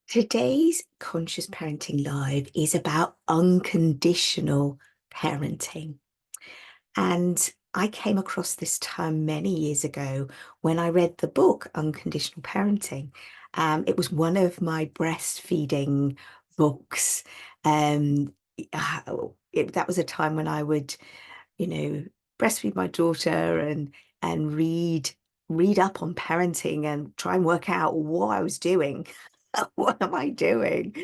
Today's Conscious Parenting Live is about unconditional parenting. And I came across this term many years ago when I read the book Unconditional Parenting. It was one of my breastfeeding books. Um, that was a time when I would, you know, breastfeed my daughter and read up on parenting and try and work out what I was doing. What am I doing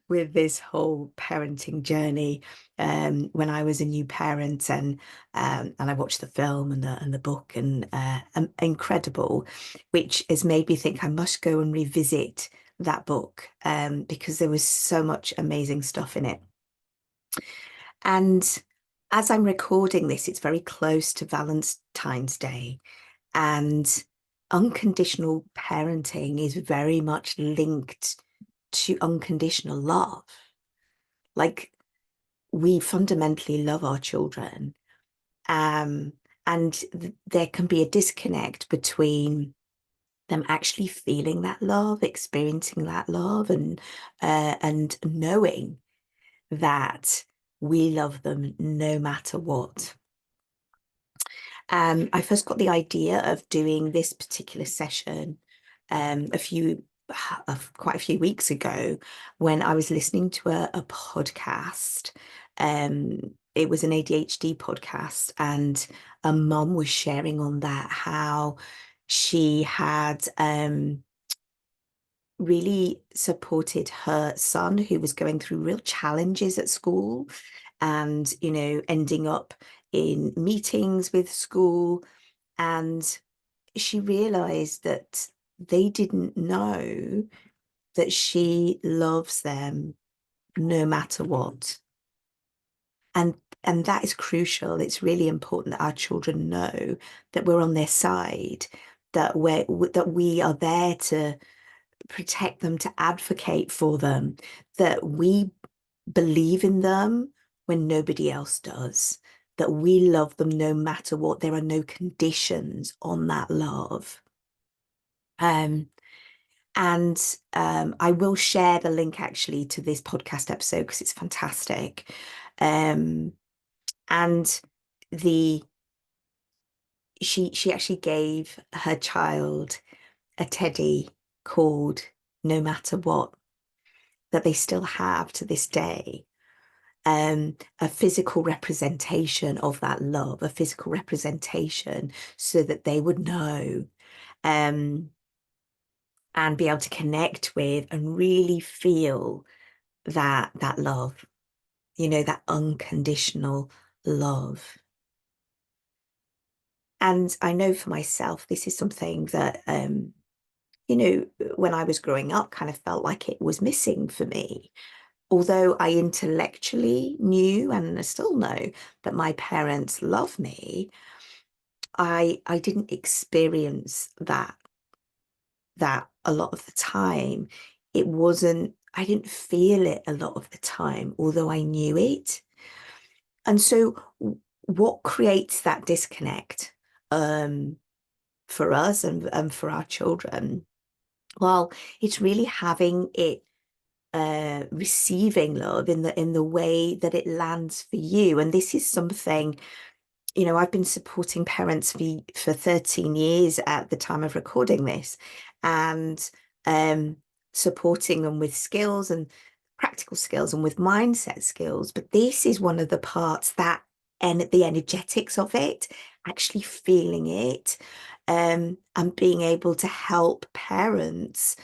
with this whole parenting journey? When I was a new parent and I watched the film and the book and incredible, which has made me think I must go and revisit that book because there was so much amazing stuff in it. And as I'm recording this, it's very close to Valentine's Day, and unconditional parenting is very much linked to unconditional love. Like, we fundamentally love our children, um, and there can be a disconnect between them actually feeling that love, experiencing that love, and knowing that we love them no matter what. I first got the idea of doing this particular session quite a few weeks ago when I was listening to a podcast. It was an ADHD podcast, and a mum was sharing on that how she had really supported her son who was going through real challenges at school and, ending up in meetings with school. And she realized that they didn't know that she loves them no matter what. And and that is crucial. It's really important that our children know that we're on their side, that we are there to protect them, to advocate for them, that we believe in them when nobody else does, that we love them no matter what. There are no conditions on that love. Um, and I will share the link actually to this podcast episode because it's fantastic. Um, and the she actually gave her child a teddy called No Matter What, that they still have to this day. A physical representation of that love, a physical representation so that they would know, um, and be able to connect with and really feel that love, that unconditional love. And I know for myself, this is something that, when I was growing up, kind of felt like it was missing for me. Although I intellectually knew and I still know that my parents love me, I didn't experience that a lot of the time. I didn't feel it a lot of the time, although I knew it. And so what creates that disconnect um, for us and for our children? Well, it's really having it receiving love in the way that it lands for you. And this is something, I've been supporting parents for 13 years at the time of recording this, and um, supporting them with skills and practical skills and with mindset skills. But this is one of the parts that, and the energetics of it, actually feeling it, and being able to help parents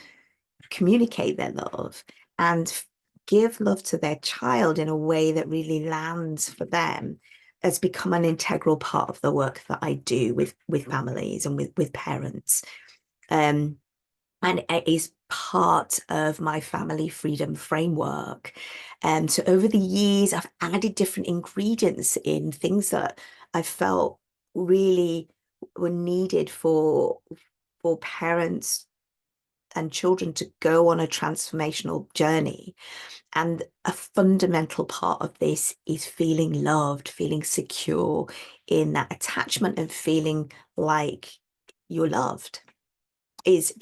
communicate their love and give love to their child in a way that really lands for them has become an integral part of the work that I do with families and with parents. Um, and it is part of my family freedom framework. And so over the years, I've added different ingredients in, things that I felt really were needed for parents and children to go on a transformational journey. And a fundamental part of this is feeling loved, feeling secure in that attachment, and feeling like you're loved is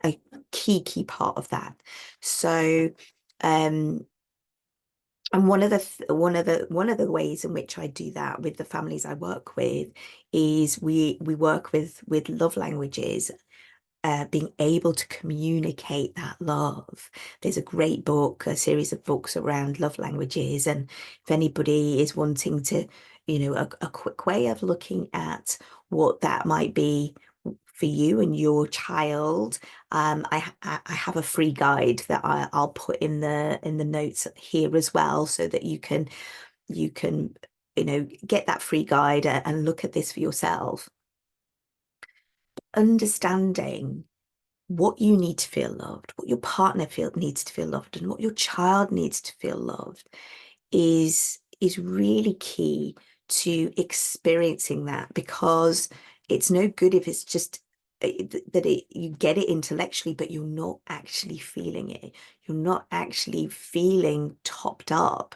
a key part of that. So, um, and one of the ways in which I do that with the families I work with is we work with love languages, being able to communicate that love. There's a great book, a series of books around love languages, and if anybody is wanting to, a quick way of looking at what that might be for you and your child, I have a free guide that I'll put in the notes here as well, so that you can get that free guide and look at this for yourself. Understanding what you need to feel loved, what your partner needs to feel loved, and what your child needs to feel loved is really key to experiencing that, because it's no good if it's just that you get it intellectually, but you're not actually feeling it. You're not actually feeling topped up,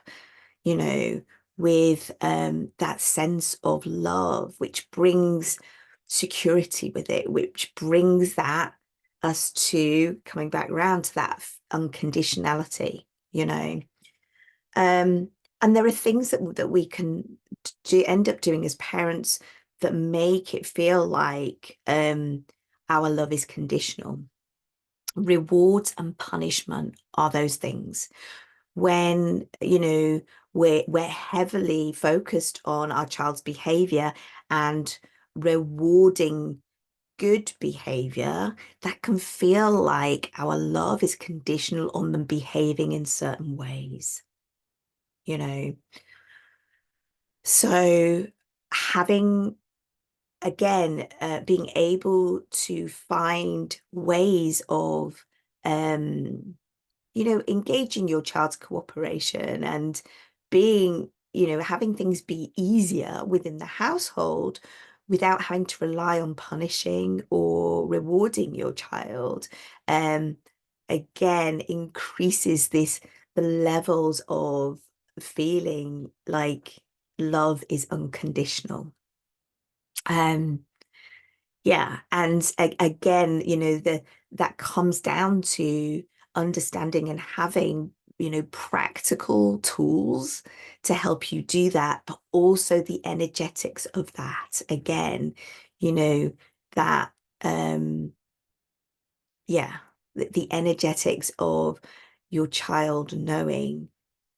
you know, with that sense of love, which brings security with it, which brings that us to coming back around to that unconditionality, you know. Um, and there are things that we can end up doing as parents that make it feel like our love is conditional. Rewards and punishment are those things. When, we're heavily focused on our child's behavior and rewarding good behavior, that can feel like our love is conditional on them behaving in certain ways, you know. So having, again, being able to find ways of engaging your child's cooperation and being, having things be easier within the household without having to rely on punishing or rewarding your child, um, again, increases the levels of feeling like love is unconditional. Um, yeah, and again, that comes down to understanding and having, practical tools to help you do that, but also the energetics of that. Again, you know, that yeah, the energetics of your child knowing,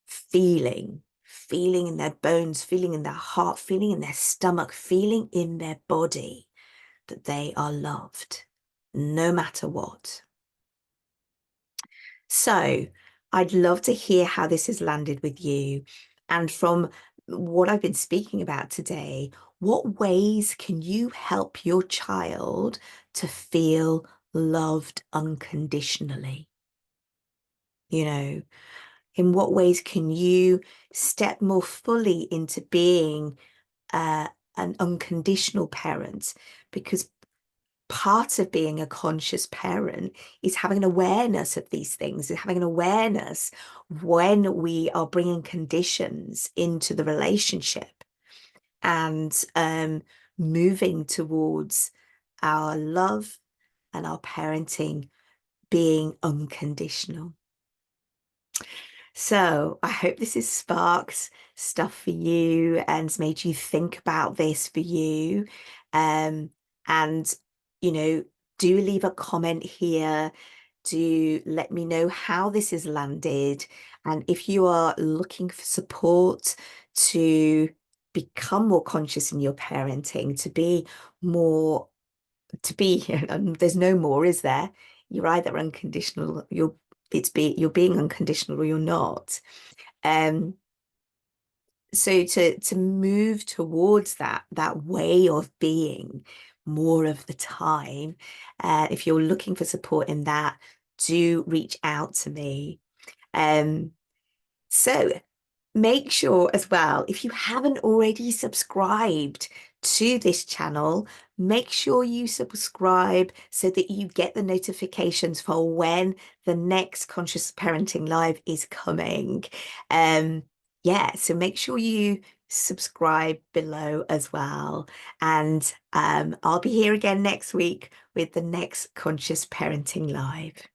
feeling in their bones, feeling in their heart, feeling in their stomach, feeling in their body that they are loved, no matter what. So I'd love to hear how this has landed with you. And from what I've been speaking about today, what ways can you help your child to feel loved unconditionally? In what ways can you step more fully into being uh, an unconditional parent? Because part of being a conscious parent is having an awareness of these things, is having an awareness when we are bringing conditions into the relationship, and moving towards our love and our parenting being unconditional. So I hope this has sparked stuff for you and has made you think about this for you. And, you know, do leave a comment here. Do let me know how this has landed. And if you are looking for support to become more conscious in your parenting, more, and there's no more, is there? You're either unconditional, you're being unconditional or you're not. Um, so to move towards that way of being more of the time, if you're looking for support in that, do reach out to me. So make sure as well, if you haven't already subscribed to this channel, make sure you subscribe so that you get the notifications for when the next Conscious Parenting Live is coming. Yeah, so make sure you subscribe below as well. And I'll be here again next week with the next Conscious Parenting Live.